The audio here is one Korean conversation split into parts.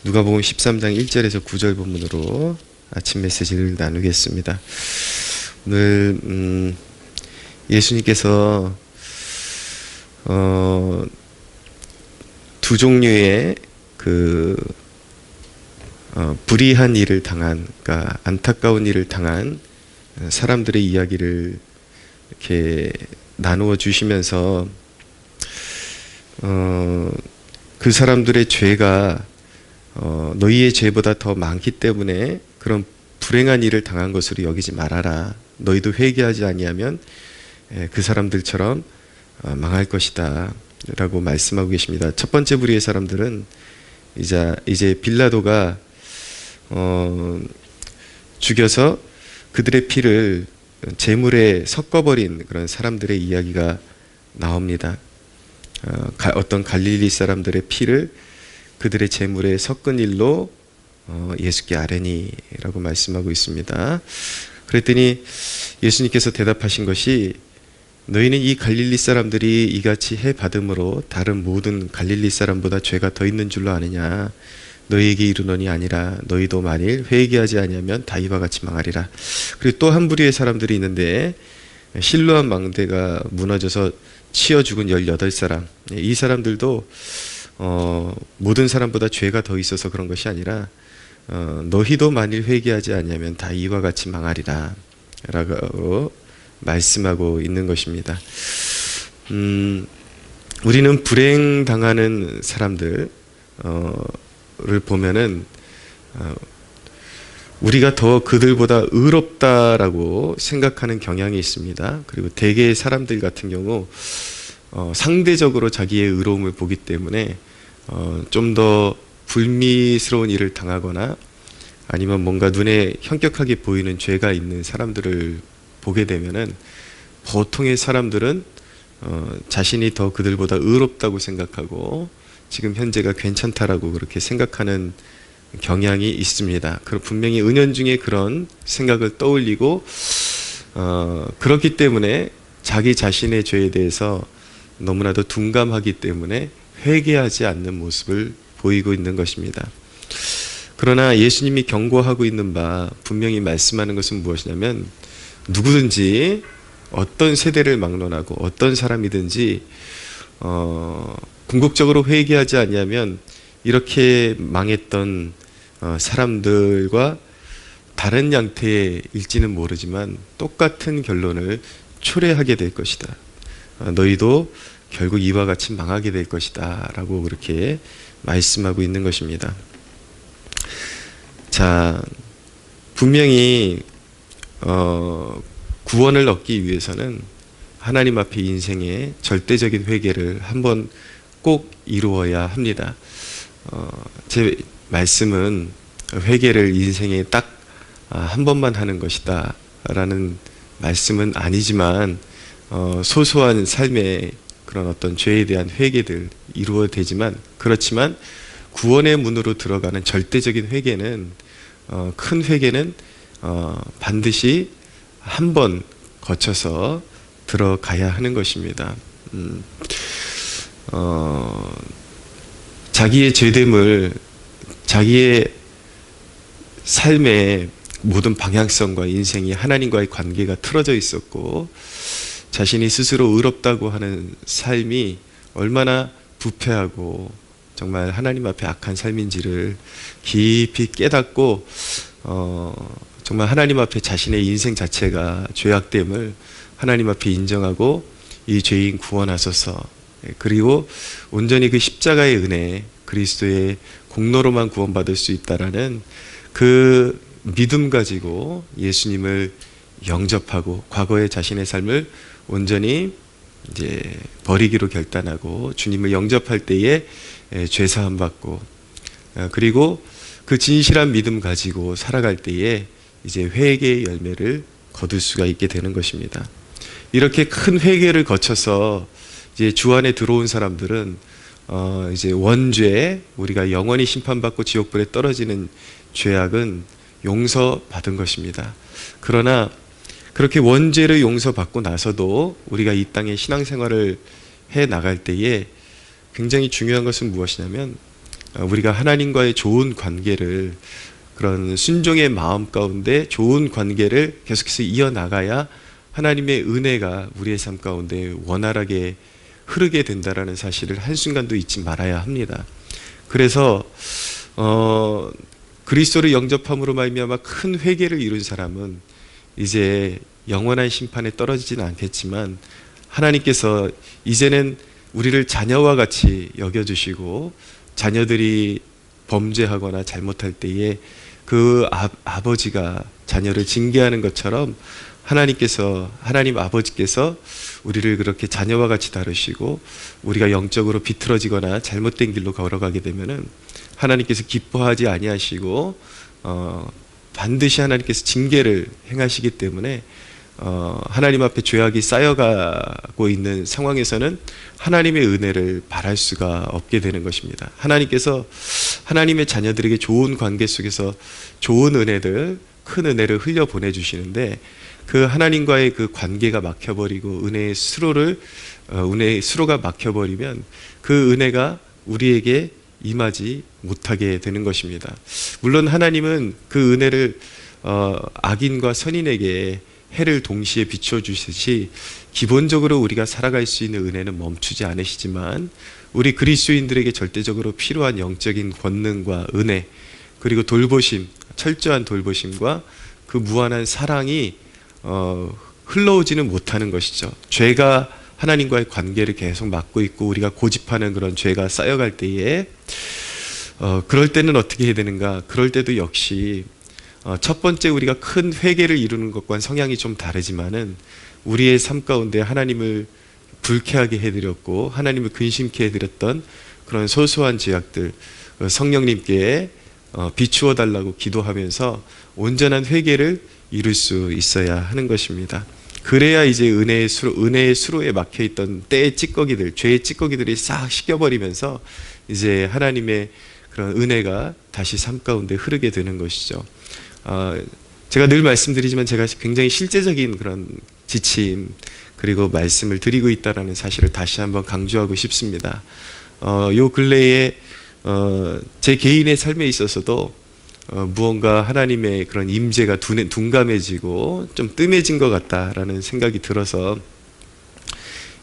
누가복음 13장 1절에서 9절 본문으로 아침 메시지를 나누겠습니다. 오늘 예수님께서 두 종류의 불의한 일을 당한, 그러니까 안타까운 일을 당한 사람들의 이야기를 이렇게 나누어 주시면서 그 사람들의 죄가 너희의 죄보다 더 많기 때문에 그런 불행한 일을 당한 것으로 여기지 말아라. 너희도 회개하지 아니하면 그 사람들처럼 망할 것이다 라고 말씀하고 계십니다. 첫 번째 부류의 사람들은 이제 빌라도가 죽여서 그들의 피를 제물에 섞어버린 그런 사람들의 이야기가 나옵니다. 어떤 갈릴리 사람들의 피를 그들의 제물에 섞은 일로 예수께 아뢰니라고 말씀하고 있습니다. 그랬더니 예수님께서 대답하신 것이, 너희는 이 갈릴리 사람들이 이같이 해 받음으로 다른 모든 갈릴리 사람보다 죄가 더 있는 줄로 아느냐. 너희에게 이르노니 아니라 너희도 만일 회개하지 아니하면 다 이와 같이 망하리라. 그리고 또 한 부류의 사람들이 있는데, 실로암 망대가 무너져서 치여 죽은 18사람, 이 사람들도 모든 사람보다 죄가 더 있어서 그런 것이 아니라 너희도 만일 회개하지 아니하면 다 이와 같이 망하리라 라고 말씀하고 있는 것입니다. 우리는 불행당하는 사람들을 보면은 우리가 더 그들보다 의롭다라고 생각하는 경향이 있습니다. 그리고 대개의 사람들 같은 경우 상대적으로 자기의 의로움을 보기 때문에 좀 더 불미스러운 일을 당하거나 아니면 뭔가 눈에 현격하게 보이는 죄가 있는 사람들을 보게 되면은 보통의 사람들은 자신이 더 그들보다 의롭다고 생각하고 지금 현재가 괜찮다라고 그렇게 생각하는 경향이 있습니다. 분명히 은연중에 그런 생각을 떠올리고 그렇기 때문에 자기 자신의 죄에 대해서 너무나도 둔감하기 때문에 회개하지 않는 모습을 보이고 있는 것입니다. 그러나 예수님이 경고하고 있는 바, 분명히 말씀하는 것은 무엇이냐면, 누구든지 어떤 세대를 막론하고 어떤 사람이든지 궁극적으로 회개하지 아니하면 이렇게 망했던 사람들과 다른 양태일지는 모르지만 똑같은 결론을 초래하게 될 것이다. 너희도 결국 이와 같이 망하게 될 것이다 라고 그렇게 말씀하고 있는 것입니다. 자, 분명히 구원을 얻기 위해서는 하나님 앞에 인생의 절대적인 회개를 한번 꼭 이루어야 합니다. 제 말씀은 회개를 인생에 딱 한 번만 하는 것이다 라는 말씀은 아니지만, 소소한 삶의 그런 어떤 죄에 대한 회개들 이루어되지만, 그렇지만 구원의 문으로 들어가는 절대적인 회개는, 큰 회개는 반드시 한 번 거쳐서 들어가야 하는 것입니다. 자기의 죄됨을, 자기의 삶의 모든 방향성과 인생이 하나님과의 관계가 틀어져 있었고, 자신이 스스로 의롭다고 하는 삶이 얼마나 부패하고 정말 하나님 앞에 악한 삶인지를 깊이 깨닫고 정말 하나님 앞에 자신의 인생 자체가 죄악됨을 하나님 앞에 인정하고 이 죄인 구원하소서, 그리고 온전히 그 십자가의 은혜, 그리스도의 공로로만 구원받을 수 있다라는 그 믿음 가지고 예수님을 영접하고 과거의 자신의 삶을 온전히 이제 버리기로 결단하고 주님을 영접할 때에 죄사함 받고, 그리고 그 진실한 믿음 가지고 살아갈 때에 이제 회개의 열매를 거둘 수가 있게 되는 것입니다. 이렇게 큰 회개를 거쳐서 이제 주 안에 들어온 사람들은 이제 원죄, 우리가 영원히 심판받고 지옥불에 떨어지는 죄악은 용서받은 것입니다. 그러나 그렇게 원죄를 용서받고 나서도 우리가 이 땅에 신앙생활을 해 나갈 때에 굉장히 중요한 것은 무엇이냐면, 우리가 하나님과의 좋은 관계를, 그런 순종의 마음 가운데 좋은 관계를 계속해서 이어나가야 하나님의 은혜가 우리의 삶 가운데 원활하게 흐르게 된다라는 사실을 한순간도 잊지 말아야 합니다. 그래서 그리스도를 영접함으로 말미암아 큰 회개를 이룬 사람은 이제 영원한 심판에 떨어지지는 않겠지만, 하나님께서 이제는 우리를 자녀와 같이 여겨주시고, 자녀들이 범죄하거나 잘못할 때에 그 아버지가 자녀를 징계하는 것처럼 하나님 아버지께서 우리를 그렇게 자녀와 같이 다루시고, 우리가 영적으로 비틀어지거나 잘못된 길로 걸어가게 되면은 하나님께서 기뻐하지 아니하시고 반드시 하나님께서 징계를 행하시기 때문에 하나님 앞에 죄악이 쌓여가고 있는 상황에서는 하나님의 은혜를 바랄 수가 없게 되는 것입니다. 하나님께서 하나님의 자녀들에게 좋은 관계 속에서 좋은 은혜들, 큰 은혜를 흘려 보내주시는데, 그 하나님과의 그 관계가 막혀버리고 은혜의 수로가 막혀버리면 그 은혜가 우리에게 임하지 못하게 되는 것입니다. 물론 하나님은 그 은혜를 악인과 선인에게 해를 동시에 비춰주듯이 기본적으로 우리가 살아갈 수 있는 은혜는 멈추지 않으시지만, 우리 그리스도인들에게 절대적으로 필요한 영적인 권능과 은혜, 그리고 돌보심, 철저한 돌보심과 그 무한한 사랑이 흘러오지는 못하는 것이죠. 죄가 하나님과의 관계를 계속 막고 있고 우리가 고집하는 그런 죄가 쌓여갈 때에 그럴 때는 어떻게 해야 되는가? 그럴 때도 역시 첫 번째 우리가 큰 회개를 이루는 것과는 성향이 좀 다르지만은, 우리의 삶 가운데 하나님을 불쾌하게 해드렸고 하나님을 근심케 해드렸던 그런 소소한 죄악들, 성령님께 비추어 달라고 기도하면서 온전한 회개를 이룰 수 있어야 하는 것입니다. 그래야 이제 은혜의 수로에 막혀있던 때의 찌꺼기들, 죄의 찌꺼기들이 싹 씻겨버리면서 이제 하나님의 그런 은혜가 다시 삶 가운데 흐르게 되는 것이죠. 제가 늘 말씀드리지만 제가 굉장히 실제적인 그런 지침 그리고 말씀을 드리고 있다는 사실을 다시 한번 강조하고 싶습니다. 요 근래에 제 개인의 삶에 있어서도 무언가 하나님의 그런 임재가 둔감해지고 좀 뜸해진 것 같다라는 생각이 들어서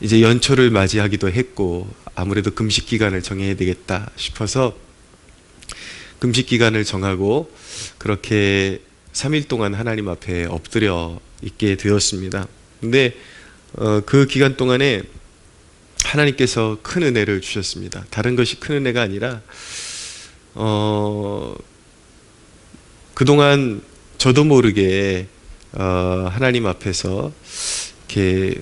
이제 연초를 맞이하기도 했고, 아무래도 금식 기간을 정해야 되겠다 싶어서 금식 기간을 정하고 그렇게 3일 동안 하나님 앞에 엎드려 있게 되었습니다. 근데 그 기간 동안에 하나님께서 큰 은혜를 주셨습니다. 다른 것이 큰 은혜가 아니라 그동안 저도 모르게 하나님 앞에서 이렇게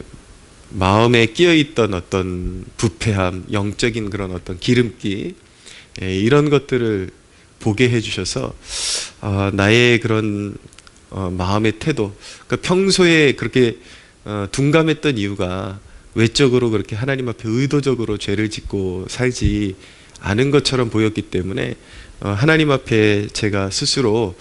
마음에 끼어있던 어떤 부패함, 영적인 그런 어떤 기름기, 이런 것들을 보게 해주셔서 나의 그런 마음의 태도, 그러니까 평소에 그렇게 둔감했던 이유가 외적으로 그렇게 하나님 앞에 의도적으로 죄를 짓고 살지 않은 것처럼 보였기 때문에 하나님 앞에 제가 스스로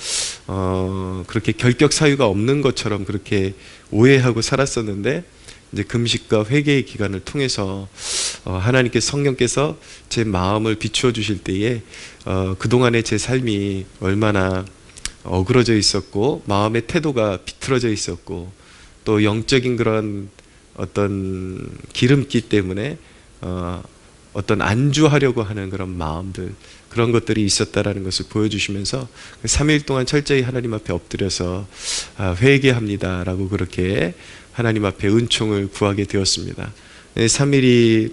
그렇게 결격 사유가 없는 것처럼 그렇게 오해하고 살았었는데, 이제 금식과 회개의 기간을 통해서 성령께서 제 마음을 비추어 주실 때에 그동안의 제 삶이 얼마나 어그러져 있었고 마음의 태도가 비틀어져 있었고 또 영적인 그런 어떤 기름기 때문에 어떤 안주하려고 하는 그런 마음들, 그런 것들이 있었다라는 것을 보여주시면서 3일 동안 철저히 하나님 앞에 엎드려서 회개합니다라고 그렇게 하나님 앞에 은총을 구하게 되었습니다. 3일이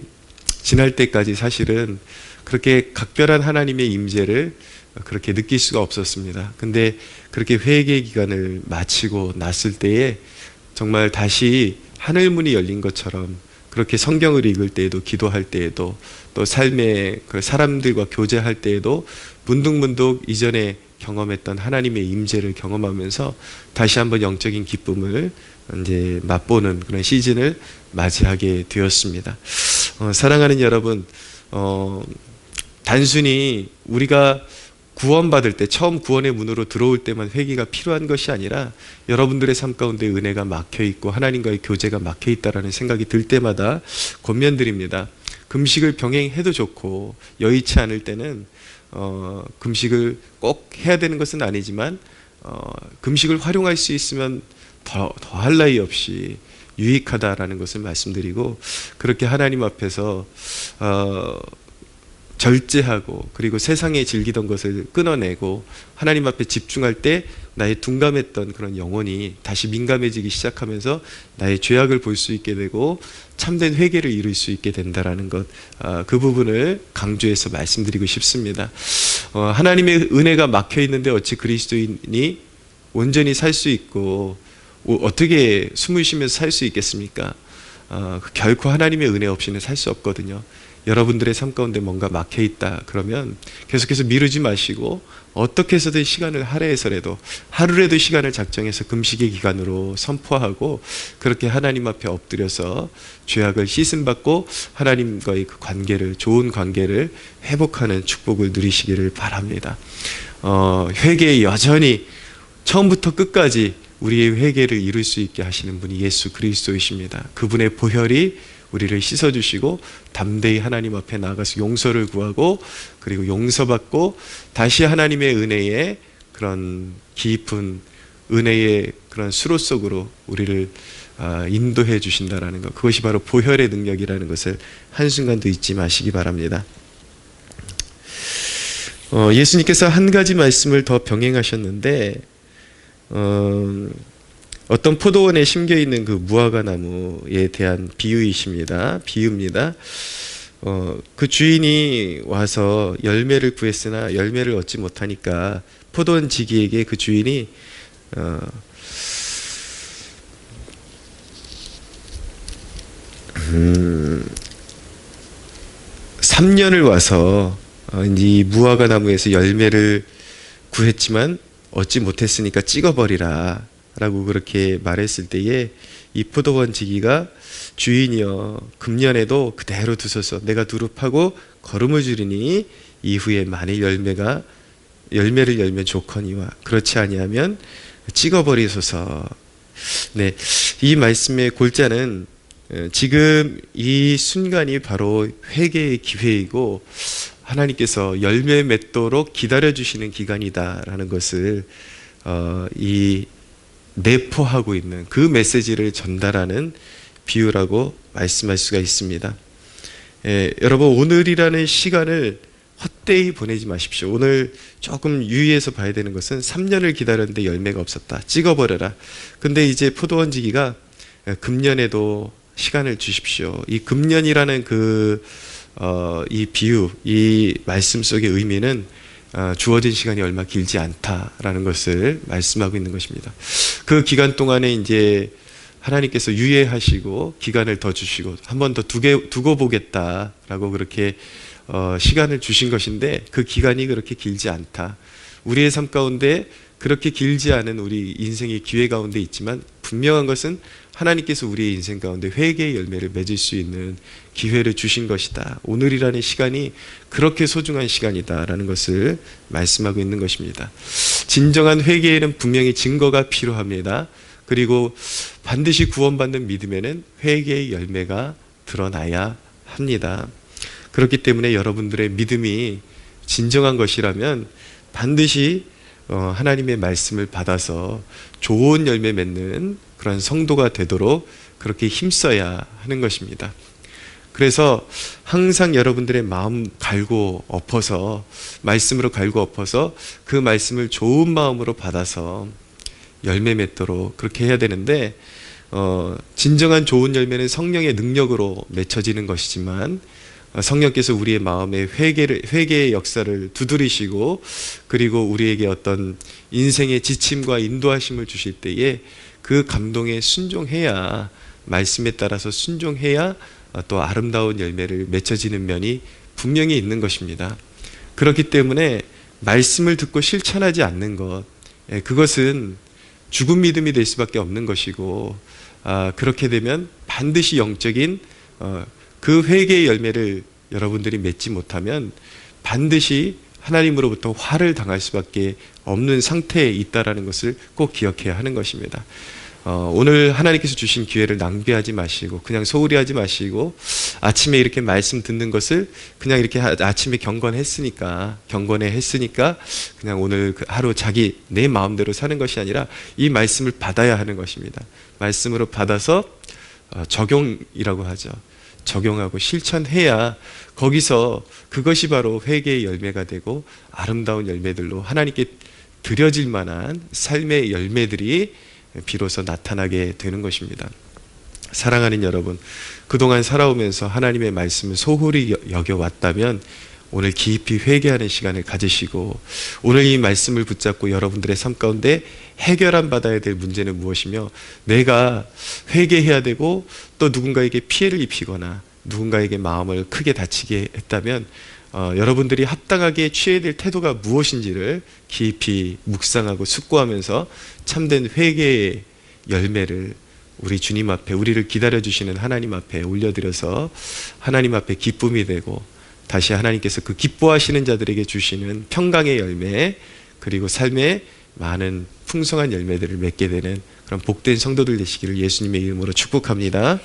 지날 때까지 사실은 그렇게 각별한 하나님의 임재를 그렇게 느낄 수가 없었습니다. 근데 그렇게 회개 기간을 마치고 났을 때에 정말 다시 하늘문이 열린 것처럼, 그렇게 성경을 읽을 때에도, 기도할 때에도, 또 삶의 그 사람들과 교제할 때에도 문득문득 이전에 경험했던 하나님의 임재를 경험하면서 다시 한번 영적인 기쁨을 이제 맛보는 그런 시즌을 맞이하게 되었습니다. 사랑하는 여러분, 단순히 우리가 구원받을 때, 처음 구원의 문으로 들어올 때만 회개가 필요한 것이 아니라 여러분들의 삶 가운데 은혜가 막혀있고 하나님과의 교제가 막혀있다라는 생각이 들 때마다 권면드립니다. 금식을 병행해도 좋고, 여의치 않을 때는 금식을 꼭 해야 되는 것은 아니지만 금식을 활용할 수 있으면 더할 나위 없이 유익하다라는 것을 말씀드리고, 그렇게 하나님 앞에서 절제하고 그리고 세상에 즐기던 것을 끊어내고 하나님 앞에 집중할 때 나의 둔감했던 그런 영혼이 다시 민감해지기 시작하면서 나의 죄악을 볼 수 있게 되고 참된 회개를 이룰 수 있게 된다라는 것, 그 부분을 강조해서 말씀드리고 싶습니다. 하나님의 은혜가 막혀 있는데 어찌 그리스도인이 온전히 살 수 있고 어떻게 숨을 쉬면서 살 수 있겠습니까? 결코 하나님의 은혜 없이는 살 수 없거든요. 여러분들의 삶 가운데 뭔가 막혀 있다 그러면 계속해서 미루지 마시고 어떻게 해서든 시간을 할애해서라도 하루라도 시간을 작정해서 금식의 기간으로 선포하고 그렇게 하나님 앞에 엎드려서 죄악을 씻음받고 하나님과의 그 관계를, 좋은 관계를 회복하는 축복을 누리시기를 바랍니다. 회개에 여전히 처음부터 끝까지 우리의 회개를 이룰 수 있게 하시는 분이 예수 그리스도이십니다. 그분의 보혈이 우리를 씻어주시고 담대히 하나님 앞에 나아가서 용서를 구하고 그리고 용서받고 다시 하나님의 은혜의 그런 깊은 은혜의 그런 수로 속으로 우리를 인도해 주신다라는 것, 그것이 바로 보혈의 능력이라는 것을 한순간도 잊지 마시기 바랍니다. 예수님께서 한 가지 말씀을 더 병행하셨는데 어떤 포도원에 심겨있는 그 무화과 나무에 대한 비유입니다. 그 주인이 와서 열매를 구했으나 열매를 얻지 못하니까 포도원 지기에게 그 주인이 3년을 와서 이 무화과 나무에서 열매를 구했지만 얻지 못했으니까 찍어버리라 라고 그렇게 말했을 때에 이 포도원 지기가 주인이여 금년에도 그대로 두소서, 내가 두릅하고 거름을 주리니 이후에 만일 열매를 열면 좋거니와 그렇지 아니하면 찍어버리소서. 네, 이 말씀의 골자는 지금 이 순간이 바로 회개의 기회이고 하나님께서 열매 맺도록 기다려주시는 기간이다라는 것을 내포하고 있는 그 메시지를 전달하는 비유라고 말씀할 수가 있습니다. 여러분, 오늘이라는 시간을 헛되이 보내지 마십시오. 오늘 조금 유의해서 봐야 되는 것은 3년을 기다렸는데 열매가 없었다, 찍어버려라. 근데 이제 포도원 지기가 금년에도 시간을 주십시오. 이 금년이라는 이 비유, 이 말씀 속의 의미는 주어진 시간이 얼마 길지 않다라는 것을 말씀하고 있는 것입니다. 그 기간 동안에 이제 하나님께서 유예하시고 기간을 더 주시고 한 번 더 두고 보겠다라고 그렇게 시간을 주신 것인데 그 기간이 그렇게 길지 않다. 우리의 삶 가운데 그렇게 길지 않은 우리 인생의 기회 가운데 있지만 분명한 것은 하나님께서 우리의 인생 가운데 회개의 열매를 맺을 수 있는 기회를 주신 것이다. 오늘이라는 시간이 그렇게 소중한 시간이다라는 것을 말씀하고 있는 것입니다. 진정한 회개에는 분명히 증거가 필요합니다. 그리고 반드시 구원받는 믿음에는 회개의 열매가 드러나야 합니다. 그렇기 때문에 여러분들의 믿음이 진정한 것이라면 반드시 하나님의 말씀을 받아서 좋은 열매 맺는 그런 성도가 되도록 그렇게 힘써야 하는 것입니다. 그래서 항상 여러분들의 마음 갈고 엎어서, 말씀으로 갈고 엎어서 그 말씀을 좋은 마음으로 받아서 열매 맺도록 그렇게 해야 되는데, 진정한 좋은 열매는 성령의 능력으로 맺혀지는 것이지만 성령께서 우리의 마음에 회개의 역사를 두드리시고 그리고 우리에게 어떤 인생의 지침과 인도하심을 주실 때에 그 감동에 순종해야, 말씀에 따라서 순종해야 또 아름다운 열매를 맺혀지는 면이 분명히 있는 것입니다. 그렇기 때문에 말씀을 듣고 실천하지 않는 것, 그것은 죽은 믿음이 될 수밖에 없는 것이고, 그렇게 되면 반드시 영적인 그 회개의 열매를 여러분들이 맺지 못하면 반드시 하나님으로부터 화를 당할 수밖에 없는 상태에 있다라는 것을 꼭 기억해야 하는 것입니다. 오늘 하나님께서 주신 기회를 낭비하지 마시고 그냥 소홀히 하지 마시고 아침에 이렇게 말씀 듣는 것을 그냥 이렇게 아침에 경건했으니까 그냥 오늘 그 하루 자기 내 마음대로 사는 것이 아니라 이 말씀을 받아야 하는 것입니다. 말씀으로 받아서 적용이라고 하죠. 적용하고 실천해야 거기서 그것이 바로 회개의 열매가 되고 아름다운 열매들로 하나님께 드려질 만한 삶의 열매들이 비로소 나타나게 되는 것입니다. 사랑하는 여러분, 그동안 살아오면서 하나님의 말씀을 소홀히 여겨왔다면 오늘 깊이 회개하는 시간을 가지시고 오늘 이 말씀을 붙잡고 여러분들의 삶 가운데 해결한 받아야 될 문제는 무엇이며 내가 회개해야 되고 또 누군가에게 피해를 입히거나 누군가에게 마음을 크게 다치게 했다면 여러분들이 합당하게 취해야 될 태도가 무엇인지를 깊이 묵상하고 숙고하면서 참된 회개의 열매를 우리 주님 앞에 우리를 기다려주시는 하나님 앞에 올려드려서 하나님 앞에 기쁨이 되고 다시 하나님께서 그 기뻐하시는 자들에게 주시는 평강의 열매 그리고 삶의 많은 풍성한 열매들을 맺게 되는 그런 복된 성도들 되시기를 예수님의 이름으로 축복합니다.